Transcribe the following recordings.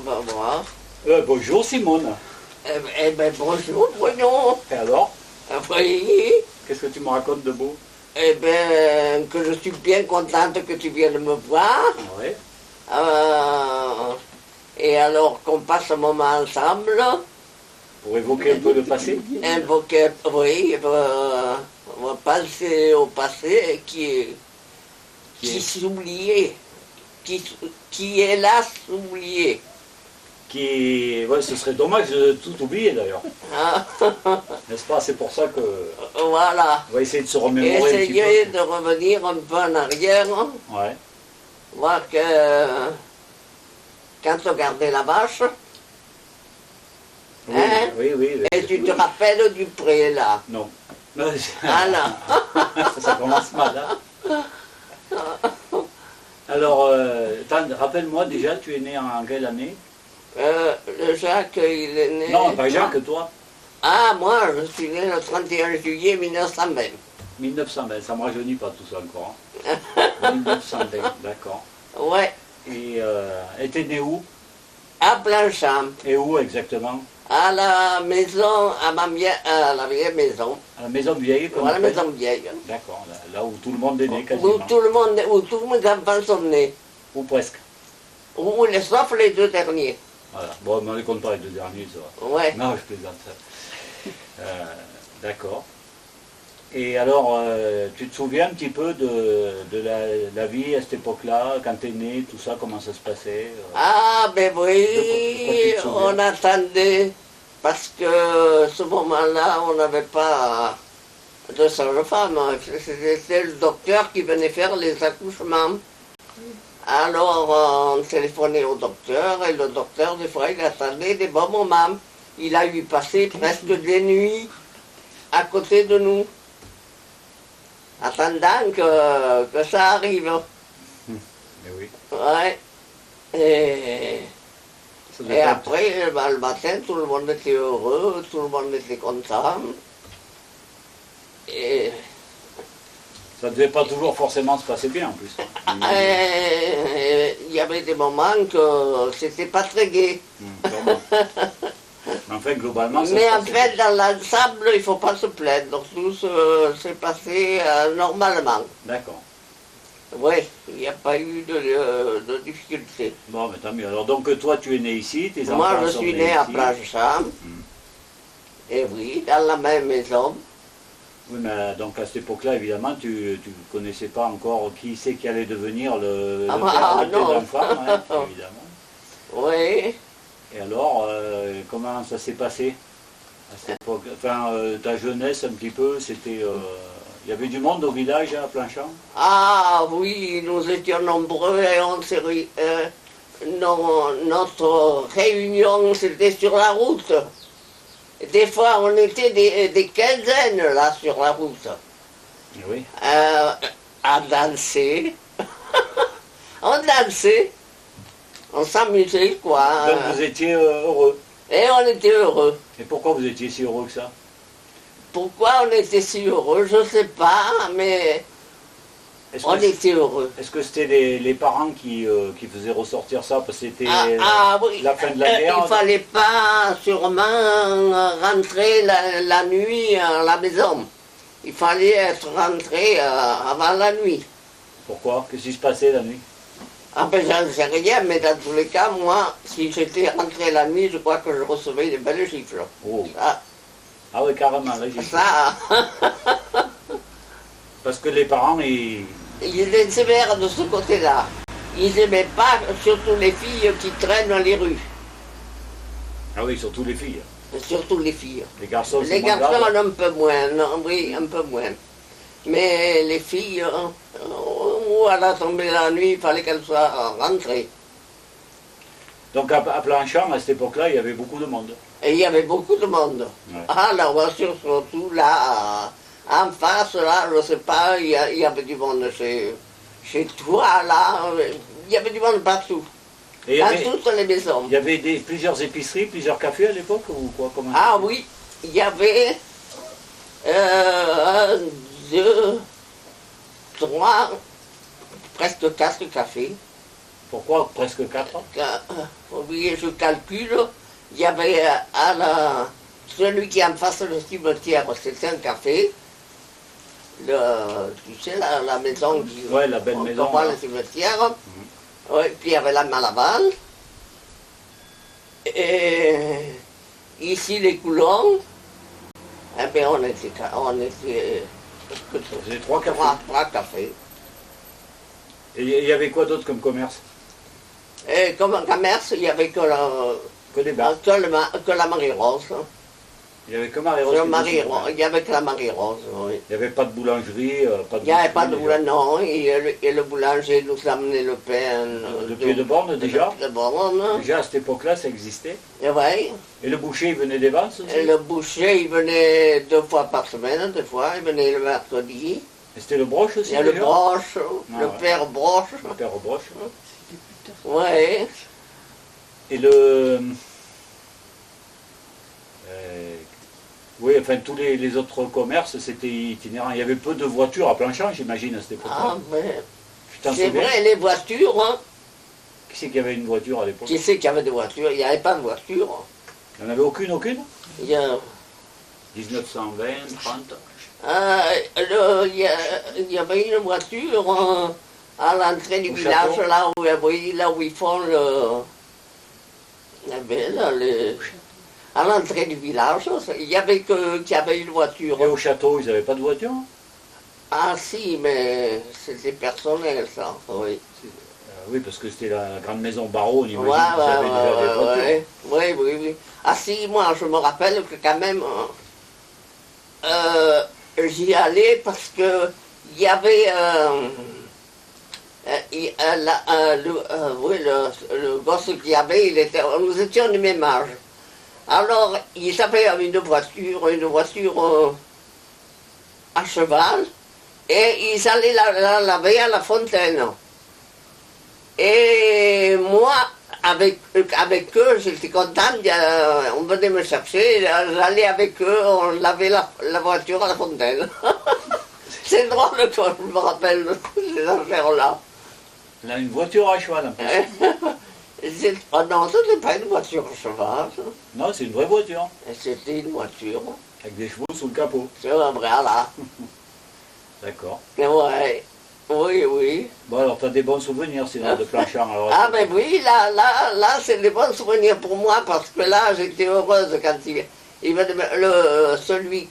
va voir. Bonjour Simone. Eh ben bonjour Bruno. Et alors, Oui. qu'est-ce que tu me racontes de beau? Eh ben que je suis bien contente que tu viennes me voir. Ouais. Et alors qu'on passe un moment ensemble. Pour évoquer un peu le passé? Invoquer, oui, on va penser au passé qui s'oubliait, qui est là s'oublier. Ouais, ce serait dommage de tout oublier d'ailleurs. Ah, N'est-ce pas? C'est pour ça que voilà. on va essayer de se remémorer un petit Essayer peu. de revenir un peu en arrière, Ouais. voir que quand on gardait la vache, Oui, hein, oui. et tu te rappelles du pré là. Non. Ah non. Ça commence mal, hein? Alors, rappelle-moi déjà, tu es né en quelle année? Le Jacques, il est né... Non, pas Jacques, toi. Ah, moi, je suis né le 31 juillet 1920. 1920, ça ne me rajeunit pas tout ça encore. Hein. 1920, d'accord. Ouais, Et t'es né où? à Blanchamp, Et où exactement? à la maison, à la vieille maison, À la maison vieille, comme à la on appelle? maison vieille. D'accord, là où tout le monde est né quasiment. Où tous mes enfants sont nés. Ou presque. Sauf les deux derniers. Voilà. Bon, on ne les compte pas les deux derniers, ça va. Ouais. Non, je plaisante. D'accord. Et alors, tu te souviens un petit peu de la vie à cette époque-là, quand tu es né, tout ça, comment ça se passait? Ah, ben De quoi oui, tu te souviens? on attendait, parce que ce moment-là, on n'avait pas de sage-femme. C'était le docteur qui venait faire les accouchements. Alors, on téléphonait au docteur, et le docteur, des fois, il attendait des bons moments. Il a eu passé presque des nuits à côté de nous, attendant que ça arrive. Mais oui. Ouais. Ça devait Et être- après, ben, le matin, tout le monde était heureux, tout le monde était content. Et Ça ne devait pas toujours forcément se passer bien en plus. il y avait des moments que c'était pas très gai. Sûrement. Mais en fait, globalement, ça Mais se en passait fait, dans l'ensemble, il ne faut pas se plaindre. Tout s'est passé normalement. D'accord. Oui, il n'y a pas eu de difficulté. Bon, mais tant mieux. Alors, donc, toi, tu es né ici, tes Moi, enfants je sont suis nés né à ici. Blanchamp. Et oui, dans la même maison. Oui, mais donc à cette époque-là, évidemment, tu ne connaissais pas encore qui c'est qui allait devenir le père de tes non. enfants, hein, évidemment. Oui. Et alors, comment ça s'est passé à cette époque? Enfin, ta jeunesse, un petit peu, c'était... Il y avait du monde au village, à Planchamp? Ah oui, nous étions nombreux et on s'est notre réunion, c'était sur la route. Des fois, on était des quinzaines là sur la route, Oui. à danser. On dansait, on s'amusait quoi. Donc vous étiez heureux. Et on était heureux. Et pourquoi vous étiez si heureux que ça? Pourquoi on était si heureux, je ne sais pas, mais Est-ce on que, était heureux. est-ce que c'était les parents qui faisaient ressortir ça parce que c'était Oui, la fin de la guerre? il ne fallait pas sûrement rentrer la nuit à la maison. Il fallait être rentré avant la nuit. Pourquoi? Qu'est-ce qui se passait la nuit? Ah ben j'en sais rien, mais dans tous les cas, moi, si j'étais rentré la nuit, je crois que je recevais des belles gifles. Oh. Ça, Ah oui, carrément, là, j'ai- ça Parce que les parents, ils... ils étaient sévères de ce côté-là. Ils n'aimaient pas, surtout les filles qui traînent dans les rues. Ah oui, surtout les filles. Surtout les filles. Les garçons, Les c'est moins garçons, grave. un peu moins, non, oui, un peu moins. Mais les filles, où elle a tombé la nuit, il fallait qu'elles soient rentrées. Donc à Planchamp, à cette époque-là, il y avait beaucoup de monde. Et il y avait beaucoup de monde. Ouais. Ah, la voiture, surtout là, en face, là, je ne sais pas, il y avait du monde chez toi, là, il y avait du monde partout. Et Dans toutes les maisons. il y avait plusieurs épiceries, plusieurs cafés à l'époque ou quoi? Comment? Ah oui, il y avait 1, 2, 3, presque 4 cafés. Pourquoi presque 4 ans? Oui, je calcule, il y avait celui qui est en face du cimetière, c'était un café. Tu sais, la maison qui... Ouais, la belle maison. On voit le cimetière. Oui, puis il y avait la Malaval. Et ici, les Coulons. Eh bien, on était J'ai 3 cafés. trois cafés. Et il y avait quoi d'autre comme commerce? Et comme un commerce, il n'y avait Que des bars. que la Marie-Rose. Il y avait que Marie-Rose. Il n'y avait que la Marie-Rose, oui. Il n'y avait pas de boulangerie, pas de... Il n'y avait pas de boulanger, non. Et le boulanger nous amenait le pain. De pied de borne déjà? De borne. Déjà à cette époque-là, ça existait. Et oui. Et le boucher, il venait des Vances aussi? Et le boucher, il venait 2 fois par semaine, des fois. Il venait le mercredi. Et c'était le broche aussi? Il y a le déjà? broche, le ouais. père broche. Le père au broche. Oui. Et le... oui, enfin tous les autres commerces, c'était itinérant. Il y avait peu de voitures à Planchamp, j'imagine, à cette époque-là. Ah, mais Tu t'en c'est souviens? vrai, les voitures, hein. Qui c'est qui avait une voiture à l'époque? Qui c'est qu'il y avait des voitures? Il n'y avait pas de voiture. Il n'y en avait aucune? Il y a... 1920, 30? Il y avait une voiture à l'entrée du Au village, château. là où ils font le... À l'entrée du village, il y avait qu'il y avait une voiture. Et au château, ils n'avaient pas de voiture? Ah si, mais c'était personnel ça, oui. Oui, parce que c'était la grande maison Barreau, on imagine Ouais, qu'ils avaient déjà des voitures. oui. Ah si, moi je me rappelle que quand même, j'y allais parce que il y avait le gosse qu'il y avait, nous étions du même âge. Alors, ils avaient une voiture à cheval, et ils allaient la laver à la fontaine. Et moi, avec eux, j'étais contente, on venait me chercher, j'allais avec eux, on lavait la voiture à la fontaine. C'est drôle que je me rappelle de ces affaires-là. Là, une voiture à cheval en plus. Oh non, ce n'était pas une voiture à cheval, ça. Non, c'est une vraie voiture. C'était une voiture. Avec des chevaux sous le capot. C'est vrai, là. D'accord. Ouais. Oui. Bon, alors, tu as des bons souvenirs, sinon, de Planchamp. Alors, Ah, mais oui, là, c'est des bons souvenirs pour moi, parce que là, j'étais heureuse quand celui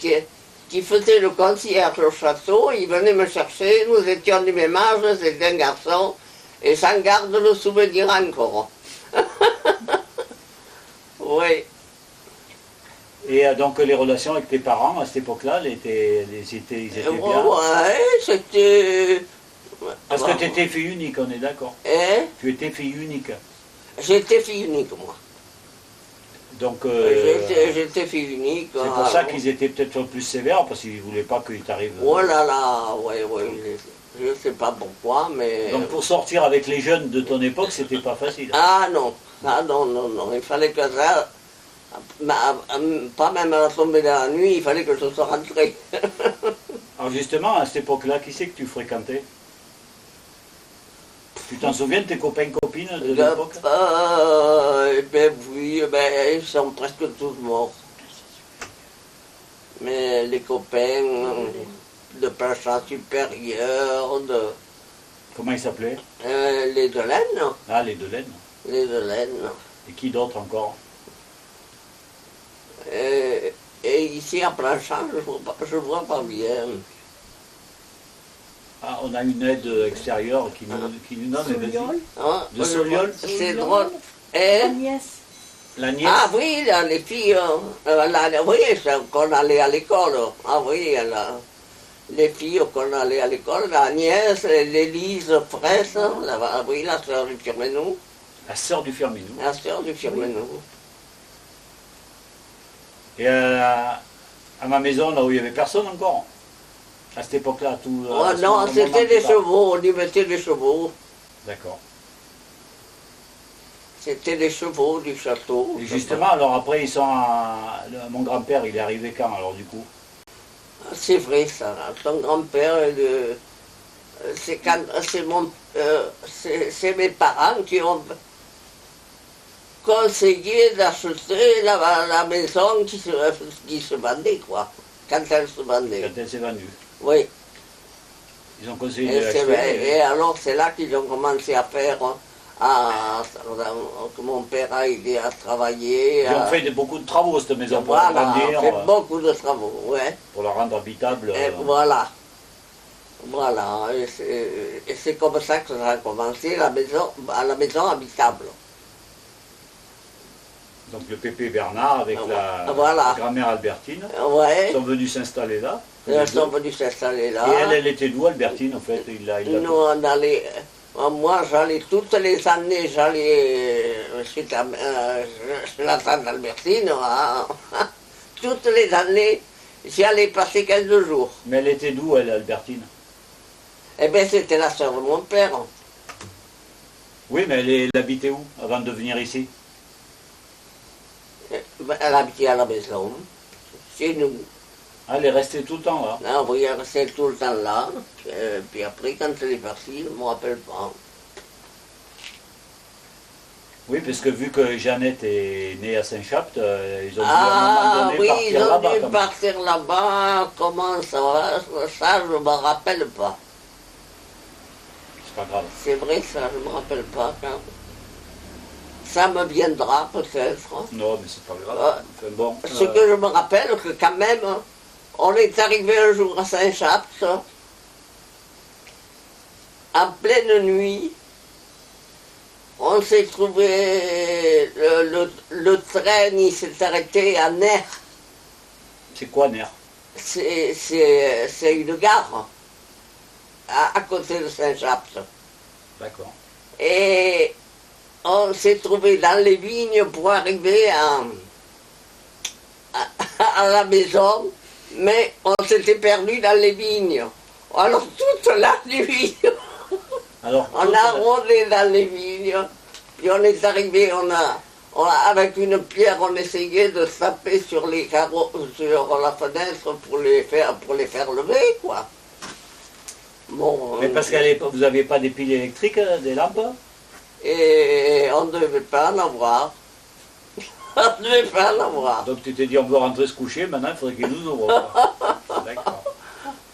qui faisait le concierge au château, il venait me chercher, nous étions du même âge, c'était un garçon, et j'en garde le souvenir encore. Oui. Et donc, les relations avec tes parents, à cette époque-là, ils étaient bien? Ouais, c'était... Parce que tu étais fille unique, on est d'accord? Hein? Tu étais fille unique. J'étais fille unique, moi. Donc, J'étais fille unique. c'est pour ça qu'ils étaient peut-être plus sévères, parce qu'ils ne voulaient pas qu'il t'arrive... Oh là là, oui, je ne sais pas pourquoi, mais... Donc, pour sortir avec les jeunes de ton époque, c'était pas facile. Ah non, il fallait que ça... Pas même à la tombée de la nuit, il fallait que je sois rentré. Alors justement, à cette époque-là, qui c'est que tu fréquentais? Tu t'en souviens de tes copains-copines de l'époque? Ben oui, ils sont presque tous morts. Mais les copains de Planchamp supérieur, Comment ils s'appelaient? les de laine. Ah, les Delaine. Les de laine. Et qui d'autre encore? Et ici à Planchamp, je vois pas bien. Ah, on a une aide extérieure qui nous donne, mais vas-y. Hein, De Soliol? C'est drôle. Et, La nièce? ah oui, là, les filles, oui, qu'on allait à l'école. Ah oui, les filles qu'on allait à l'école, la nièce, l'Élise Fraisse, oui, la sœur du Firmenou. La sœur du Firminou. La sœur du Firmenou. Et à ma maison, là où il n'y avait personne encore, à cette époque-là, tout... Oh, non, c'était les chevaux, on y mettait les chevaux. D'accord. C'était les chevaux du château. Et justement, alors après, ils sont mon grand-père, il est arrivé quand, alors du coup? C'est vrai ça, ton grand-père, c'est mes parents qui ont conseillé d'acheter la maison qui se vendait, quoi, quand elle se vendait. Quand elle s'est vendue. Oui. Ils ont conseillé de l'acheter. Et alors c'est là qu'ils ont commencé à faire, que mon père a aidé à travailler. Ils ont fait beaucoup de travaux cette maison pour voilà, l'agrandir, fait beaucoup de travaux, ouais. pour la rendre habitable. Et voilà. Voilà, et c'est comme ça que ça a commencé, la maison habitable. Donc le pépé Bernard avec Voilà. la grand-mère Albertine Ouais, sont venus s'installer là. ils sont venus s'installer là. Et elle était d'où Albertine en fait? Nous, on allait, moi j'allais toutes les années, j'allais chez la tante Albertine, hein. Toutes les années, j'y allais passer 15 jours. Mais elle était d'où elle, Albertine? Eh bien c'était la sœur de mon père. Oui, mais elle habitait où avant de venir ici? Elle habitait à la maison, chez nous. Ah, elle est restée tout le temps là? Ah oui, elle restait tout le temps là. Puis après, quand elle est partie, je ne me rappelle pas. Oui, parce que vu que Jeannette est née à Saint-Chapt, ils ont dû à un moment donné oui, ils ont partir là-bas. dû partir là-bas. Comment ça va? Ça, je ne me rappelle pas. C'est pas grave. C'est vrai, ça, je ne me rappelle pas. Ça me viendra peut-être. Non, mais c'est pas grave. Enfin, bon, Ce que je me rappelle, que quand même, on est arrivé un jour à Saint-Chapt, en pleine nuit. On s'est trouvé, le train, il s'est arrêté à Ner. c'est quoi Ner? C'est une gare, à côté de Saint-Chapt. D'accord. Et on s'est trouvé dans les vignes pour arriver à la maison, mais on s'était perdu dans les vignes. Alors toute la nuit, Alors, on a rôdé dans les vignes, puis on est arrivé, avec une pierre, on essayait de taper sur les carreaux, sur la fenêtre pour les faire lever, quoi. Bon, mais parce qu'à l'époque, vous n'aviez pas des piles électriques, des lampes? et on ne devait pas en avoir. On ne devait pas en avoir. Donc tu t'es dit, on veut rentrer se coucher, maintenant il faudrait qu'ils nous ouvrent. D'accord.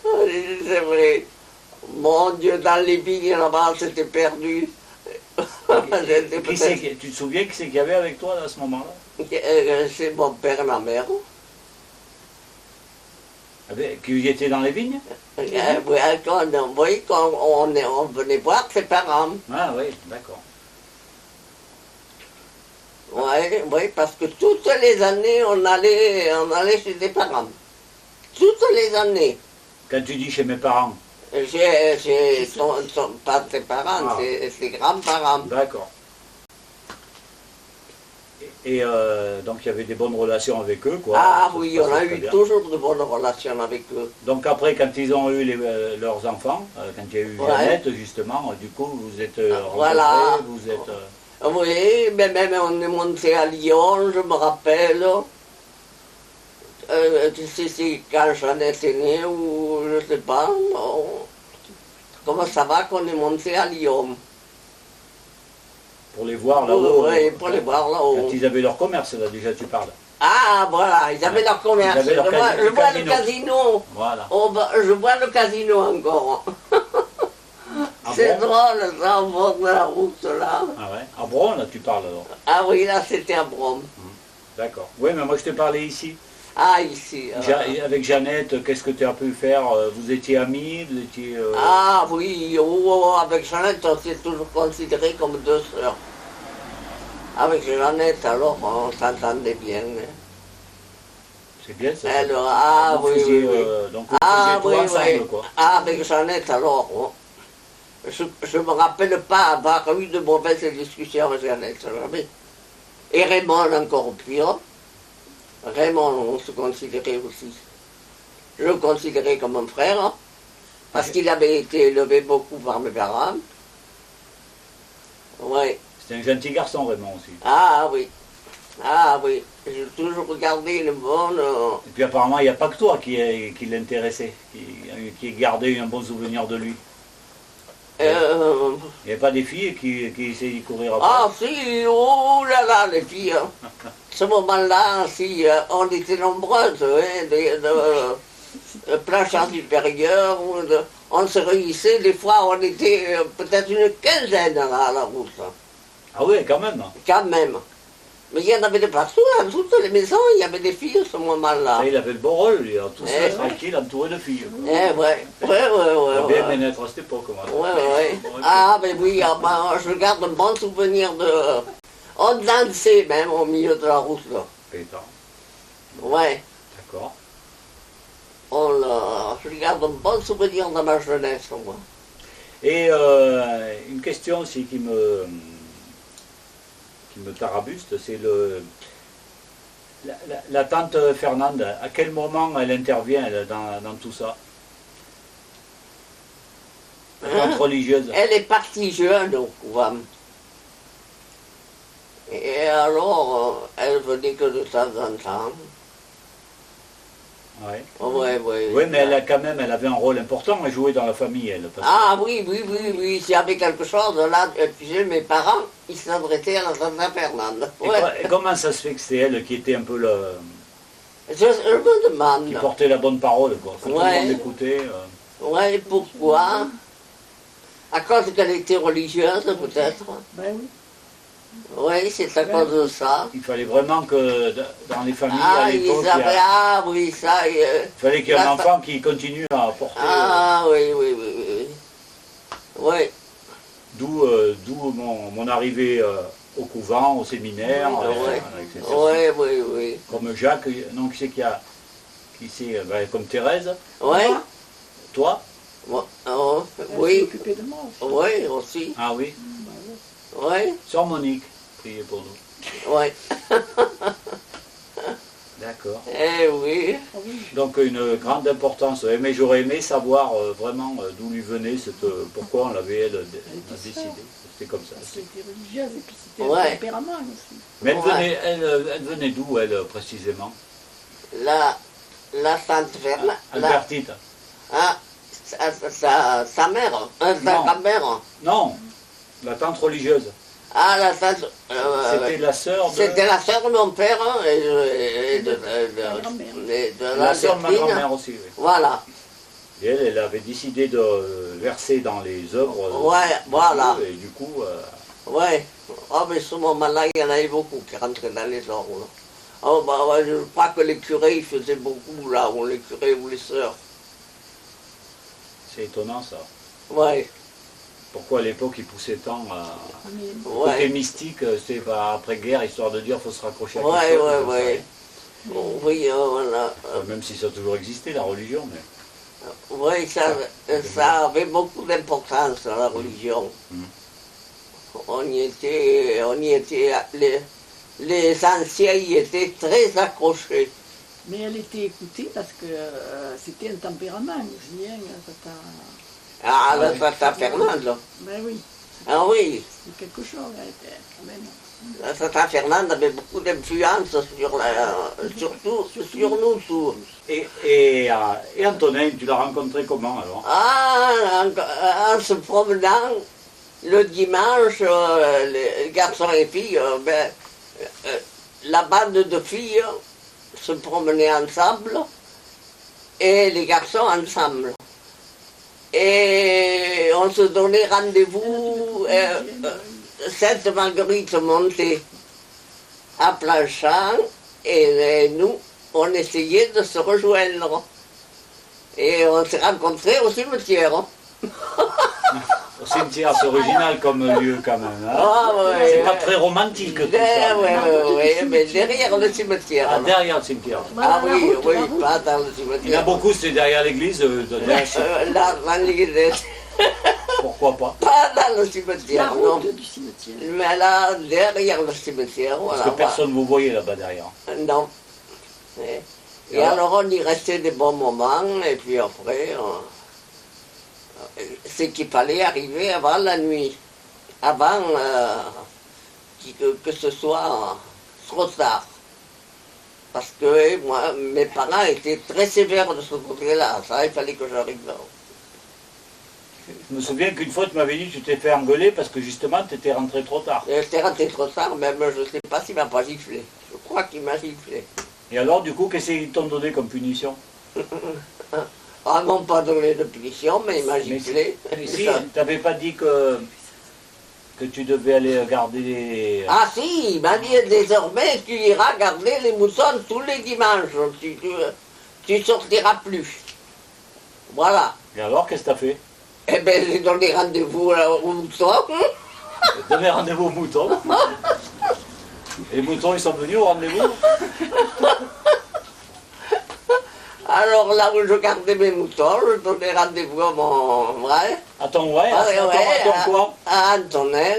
C'est vrai. Mon Dieu, dans les vignes là-bas, c'était perdu. Tu te souviens qui c'est qu'il y avait avec toi à ce moment-là? C'est mon père et ma mère. Qui était dans les vignes? Oui, quand on venait voir ses parents. Ah oui, d'accord. Oui, parce que toutes les années, on allait chez des parents. Toutes les années. Quand tu dis chez mes parents? Pas ses parents, ses grands-parents. D'accord. Et donc il y avait des bonnes relations avec eux, quoi. Ah Ça oui, se on a passait eu très bien. toujours de bonnes relations avec eux. Donc après, quand ils ont eu leurs enfants, quand il y a eu Jeannette, justement, du coup, vous êtes rencontrés, Voilà. vous êtes... Oui, mais même on est monté à Lyon, je me rappelle. Tu sais, c'est quand Jeannette est née, ou je sais pas. Comment ça va qu'on est monté à Lyon? pour les voir là-haut. Oui, pour les voir là-haut. Quand ils avaient leur commerce, là, déjà, tu parles. Ah, voilà, ils avaient leur commerce. Ils avaient leur Je vois le casino. Voilà. Oh, je vois le casino encore. Ah C'est bon? drôle, ça, au bord de la route, là. Ah ouais. À Bron, là, tu parles, alors. Ah oui, là, c'était à Brome. D'accord. Oui, mais moi, je te parlais ici. Ah, ici. Avec Jeannette, qu'est-ce que tu as pu faire? Vous étiez amis? Vous étiez... Ah oui, avec Jeannette, on s'est toujours considérés comme deux sœurs. Avec Jeannette, alors, on s'entendait bien. Hein. C'est bien, ça. Alors, ah Vous oui, faisiez, oui, oui. donc, vous Ah faisiez oui, tout ensemble, oui. quoi. Ah, avec Jeannette, alors, je ne me rappelle pas avoir eu de mauvaises discussions avec Jeannette, jamais. Et Raymond, encore pire. Raymond, on se considérait aussi. Je le considérais comme un frère, hein, parce qu'il avait été élevé beaucoup par mes parents. Oui. C'était un gentil garçon, Raymond, aussi. Ah oui. Ah oui. J'ai toujours regardé le bon. Et puis apparemment, il n'y a pas que toi qui l'intéressait, qui gardait un bon souvenir de lui. Il n'y avait pas des filles qui essayaient de courir après. Ah si, oh là là, les filles. Hein. Ce moment-là, si, on était nombreuses, hein, de planchard supérieur, on se réunissait, des fois on était peut-être une quinzaine là, à la route. Ah oui, quand même. Quand même. Mais il y en avait de partout, dans toutes les maisons, il y avait des filles à ce moment-là. Ah, il avait le bon rôle, lui, hein, tout Eh, seul, tranquille, entouré de filles. Quoi. Ouais. Il a bien Ouais. bien-être à cette époque. Moi. Ouais. Ah, mais oui, ah, ben, je garde un bon souvenir de. On dansait même au milieu de la route, là. Pétard. Ouais. D'accord. Je garde un bon souvenir de ma jeunesse, moi. Et une question aussi qui me tarabuste, c'est la tante Fernande. À quel moment elle intervient elle, dans tout ça? La tante religieuse. Elle est partie jeune au couvent. Et alors, elle venait que de temps en temps. Ouais. Ouais. Oui, mais elle avait un rôle important à jouer dans la famille, elle. Parce que- Ah oui, s'il y avait quelque chose, là, tu sais, mes parents, ils s'adressaient à la tante Fernande. Et Ouais. et comment ça se fait que c'est elle qui était un peu le... Je me demande. qui portait la bonne parole, quoi. Faut tout le Ouais. monde écouter. Ouais, pourquoi? À cause qu'elle était religieuse, peut-être. Ben oui. Oui, c'est à cause de ça. Il fallait vraiment que dans les familles, Ah, à l'époque, ils avaient, ah oui, ça. il fallait qu'il y ait un la- enfant qui continue à porter... Ah oui. Oui. D'où mon arrivée au couvent, au séminaire, Oui. Oui. comme Jacques, non, qui c'est comme Thérèse, Oui. toi? Oh, Elle s'est oui. occupée de moi aussi. Oui, aussi. Ah oui, Oui. sœur Monique, priez pour nous. Oui. D'accord. Eh oui. Ah oui. Donc une grande importance. Mais j'aurais aimé savoir vraiment d'où lui venait pourquoi on l'avait elle, décidé. C'était comme ça. Parce qu'elle était religieuse et puis c'était Ouais. un tempérament aussi. Mais Ouais. elle venait d'où, elle, précisément? La tante Fernande. Albertite. Ah, sa mère. Sa Non. grand-mère. Non, la tante religieuse. Ah, la tante. C'était la sœur de... C'était la sœur de mon père hein, et de La sœur de ma Albertine. grand-mère aussi, oui. Voilà. Et elle avait décidé de verser dans les œuvres. Ouais, voilà. Et du coup, Ouais. Oh, mais ce moment-là, il y en avait beaucoup qui rentraient dans les ordres. Oh, bah, ouais, je crois que les curés, ils faisaient beaucoup, là, ou les curés ou les sœurs. c'est étonnant ça. Ouais. Pourquoi à l'époque ils poussaient tant à... Mais Côté Ouais. mystique, c'était après-guerre, histoire de dire qu'il faut se raccrocher à quelque Ouais, chose. ouais, j'en sais ouais. rien. Oui, voilà. Même si ça a toujours existé, la religion, mais... Oui, ça avait beaucoup d'importance, la religion. Mhm. On y était, les anciens y étaient très accrochés. Mais elle était écoutée parce que c'était un tempérament aussi. Hein, tata. Ah, la Ouais. tata Fernande. Ben oui, Ah oui, c'est quelque chose. Elle était quand même. la tata Fernande avait beaucoup d'influence surtout sur nous tous. Et Antonin, tu l'as rencontré comment alors? Ah, en se promenant le dimanche, les garçons et filles, la bande de filles se promenait ensemble et les garçons ensemble. Et on se donnait rendez-vous, Sainte-Marguerite montait à Planchamp et nous, on essayait de se rejoindre. Et on s'est rencontrés au cimetière. Au cimetière, c'est original comme lieu quand même. Hein? Ah ouais. C'est pas très romantique tout ça. Ouais, mais derrière le cimetière. Ah, là. derrière le cimetière. Ah Voilà, oui, la route, oui, la route. pas dans le Il y en a cimetière. beaucoup, c'est derrière l'église. Là, dans l'église, Pourquoi pas? pas dans le La cimetière, non. route du cimetière. Mais là, derrière le cimetière, Parce voilà. que personne ne vous voyait là-bas derrière. Non. Et alors on y restait des bons moments, et puis après, c'est qu'il fallait arriver avant la nuit, avant que ce soit trop tard. Parce que moi, mes parents étaient très sévères de ce côté-là, ça, il fallait que j'arrive là. Je me souviens qu'une fois, tu m'avais dit que tu t'es fait engueuler parce que justement, tu étais rentré trop tard. J'étais rentré trop tard, même je ne sais pas s'il m'a pas giflé. Je crois qu'il m'a giflé. Et alors, du coup, qu'est-ce qu'ils t'ont donné comme punition? Ah, ils m'ont pas donné de punition, mais il m'a giflé. Mais si, tu n'avais pas dit que tu devais aller garder les... Ah si, il m'a dit désormais tu iras garder les moutons tous les dimanches. Tu sortiras plus. Voilà. Et alors, qu'est-ce que tu as fait? Eh bien, j'ai donné rendez-vous aux moutons. Tu donné rendez-vous aux moutons. Et les moutons, ils sont venus au rendez-vous? Alors là où je gardais mes moutons, je donnais rendez-vous à mon vrai. À ton ouais, Ah, à ton quoi? À Antonin,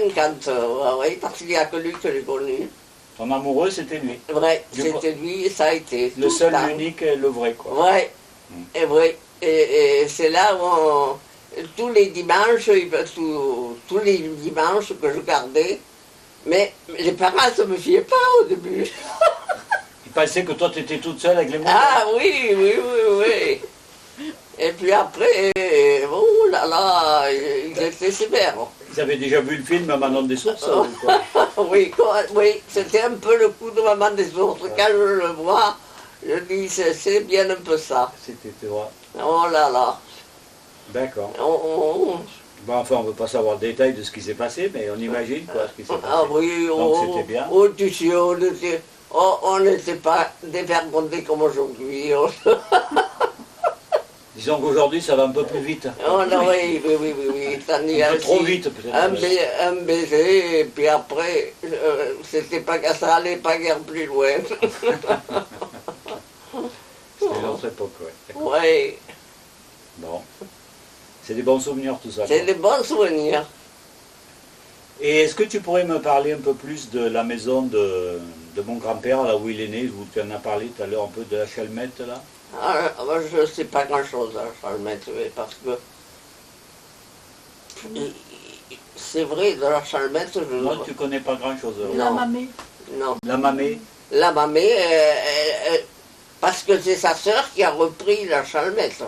oui, parce qu'il n'y a que lui que j'ai connu. Ton amoureux, c'était lui. Vrai, Du c'était lui et ça a été. Le tout seul, temps. l'unique et le vrai, quoi. Ouais, et vrai. Et c'est là où tous les dimanches, tous les dimanches que je gardais, mais les parents ne se me fiaient pas au début. Il pensait que toi, tu étais toute seule avec les moutons. Ah oui, oui, oui, oui. Et puis après, oh là là, ils étaient sévères. Ils avaient déjà vu le film Manon des sources ou quoi? Oui, oui, c'était un peu le coup de Maman des Ours. Quand je le vois, je dis, c'est bien un peu ça. C'était toi. Oh là là. D'accord. Oh, Bon, enfin, on ne veut pas savoir le détail de ce qui s'est passé, mais on imagine quoi, ce qui s'est passé. ah oui, Donc c'était bien. Oh, tu sais, on n'était pas dévergondés comme aujourd'hui. Disons qu'aujourd'hui, ça va un peu plus vite. Oh non, oui, oui, oui, oui, oui. Ça n'y a Un peu trop aussi vite, peut-être. un baiser, et puis après, c'était pas que ça allait pas guère plus loin. C'était l'autre époque, ouais. D'accord. Oui, Bon. C'est des bons souvenirs, tout ça. c'est quoi. des bons souvenirs. Et est-ce que tu pourrais me parler un peu plus de la maison de mon grand-père, là où il est né, où tu en as parlé tout à l'heure, un peu de la Chalmette, là? Ah, moi, je ne sais pas grand-chose à Chalmette, oui, parce que c'est vrai, de la Chalmette, je ne Moi, tu connais pas grand-chose. La mamie. Non. La mamée, La mamie, parce que c'est sa sœur qui a repris la Chalmette.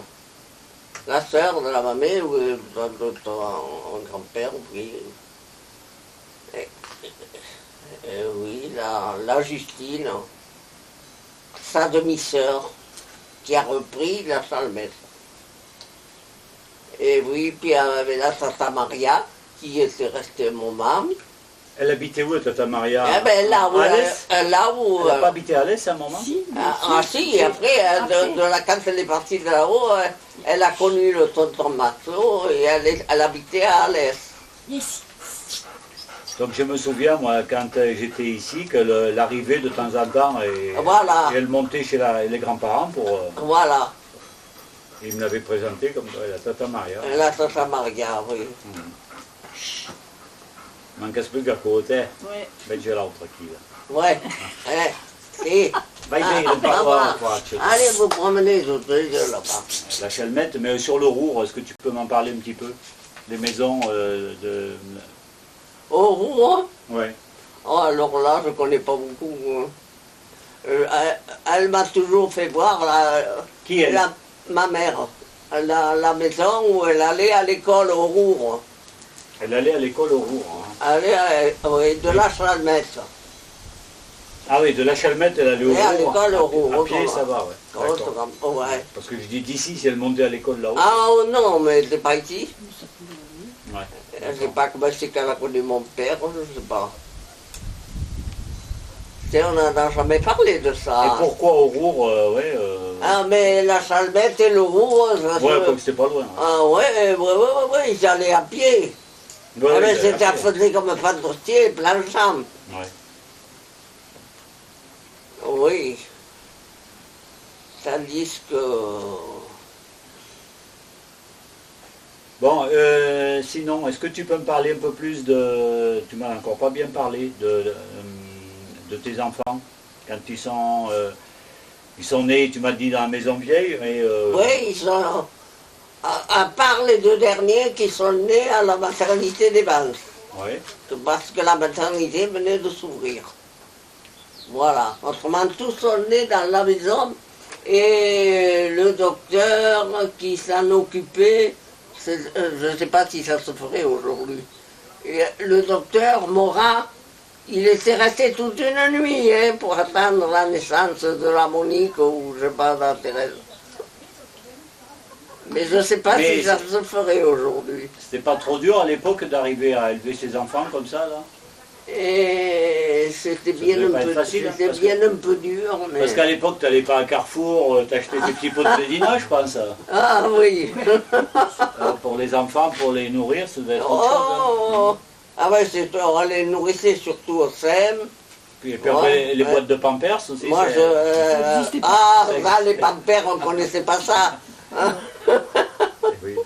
La sœur de la mamie, ou de ton grand-père, oui. Oui, la Justine, sa demi-sœur, qui a repris la Chalmette. Et oui, puis il y avait la tata Maria, qui était restée à mon maman. elle habitait où, Tata Maria? Eh ben là où, À Alès? là où Elle n'a pas habité à Alès à un moment? Si, si, et après, quand elle est partie de là-haut, elle a connu le tonton Matzo et elle habitait à Alès. Ici. Donc je me souviens, moi, quand j'étais ici, que l'arrivée de temps en temps, et elle montait chez les grands-parents pour... Voilà, il me l'avait présenté comme la Tata Maria. la tata Maria, oui. Manca spiega côté, Ouais. ben c'è l'altra qui là. Ouais, si. Vai bene, Ah, non parlo ah, en faccia. allez vous promener toutes les deux là-bas. La Chalmette, mais sur le Roure, est-ce que tu peux m'en parler un petit peu? Les maisons de... Au Rouen, Ouais. oh, alors là, je ne connais pas beaucoup. Elle m'a toujours fait voir Qui elle? ma mère, la maison où elle allait à l'école au Rouen. Elle allait à l'école au Roure. Hein. Oui, de la Chalmette. Ah oui, de la Chalmette, elle allait au Et à Roure. l'école au Roure. À pied, ça va, ouais. D'accord. Ouais. Parce que je dis d'ici, si elle montait à l'école là-haut. Ah oh, non, mais c'est pas ici. Ouais. Je ne sais pas comment c'est qu'elle a connu mon père, je ne sais pas. On n'en a jamais parlé de ça. Et pourquoi au Roure, ouais Ah, mais la Chalmette et le Roure, ouais, comme c'était pas loin. Hein. Ah ouais, ils allaient à pied. Ouais, Ah, mais ouais, c'était après. faisait comme Fantostier, plein de chambre. Ouais. Oui. Tandis que... Bon, sinon, est-ce que tu peux me parler un peu plus de... Tu m'as encore pas bien parlé de tes enfants, quand ils sont nés, tu m'as dit dans la maison vieille, mais... Oui, ils sont... À part les deux derniers qui sont nés à la maternité des Banques. Ouais. Parce que la maternité venait de s'ouvrir. Voilà. Autrement, tous sont nés dans la maison et le docteur qui s'en occupait Je ne sais pas si ça se ferait aujourd'hui. Et le docteur Morin, il était resté toute une nuit hein, pour attendre la naissance de la Monique ou je sais pas, de la Thérèse. Mais je ne sais pas si ça se ferait aujourd'hui. C'était pas trop dur à l'époque d'arriver à élever ses enfants comme ça, là? Et c'était bien, un peu dur. Mais... Parce qu'à l'époque, tu n'allais pas à Carrefour, t'achetais des petits pots de pédinage, je pense. Ah oui. Pour les enfants, pour les nourrir, ça devait être autre chose. Hein. Ah ouais, on les nourrissait surtout au SEM. Puis après, les boîtes de Pampers aussi. Moi, les Pampers, on ne connaissait pas ça. Hein. Oui.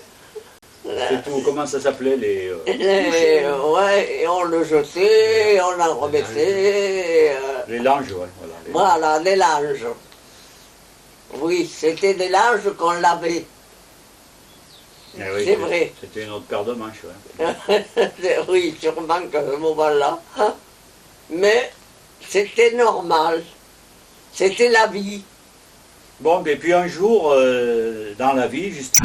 C'est tout, comment ça s'appelait ouais, et on le jetait, on en remettait. Les langes, ouais. Voilà, des langes. Oui, c'était des langes qu'on lavait. Eh oui, c'est vrai. C'était une autre paire de manches, ouais. Oui, sûrement qu'à ce moment-là. Mais c'était normal. C'était la vie. Bon, et puis un jour, dans la vie, justement,